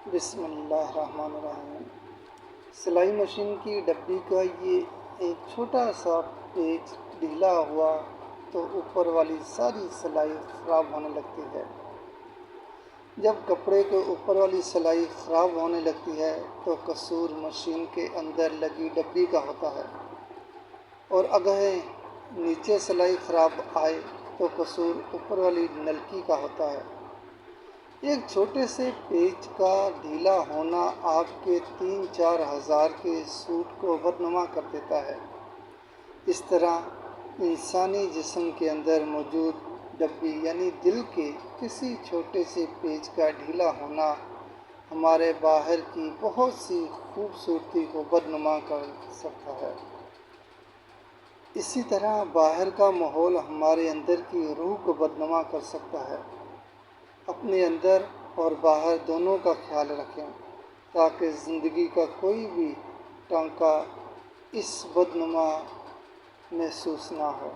بسم اللہ الرحمن الرحیم۔ سلائی مشین کی ڈبی کا یہ ایک چھوٹا سا پیچ ڈھیلا ہوا تو اوپر والی ساری سلائی خراب ہونے لگتی ہے۔ جب کپڑے کے اوپر والی سلائی خراب ہونے لگتی ہے تو قصور مشین کے اندر لگی ڈبی کا ہوتا ہے، اور اگر نیچے سلائی خراب آئے تو قصور اوپر والی نلکی کا ہوتا ہے۔ ایک چھوٹے سے پیچ کا ڈھیلا ہونا آپ کے 3-4 ہزار کے سوٹ کو بدنما کر دیتا ہے۔ اس طرح انسانی جسم کے اندر موجود ڈبی یعنی دل کے کسی چھوٹے سے پیچ کا ڈھیلا ہونا ہمارے باہر کی بہت سی خوبصورتی کو بدنما کر سکتا ہے۔ اسی طرح باہر کا ماحول ہمارے اندر کی روح کو بدنما کر سکتا ہے۔ اپنے اندر اور باہر دونوں کا خیال رکھیں تاکہ زندگی کا کوئی بھی ٹانکا اس بدنما محسوس نہ ہو۔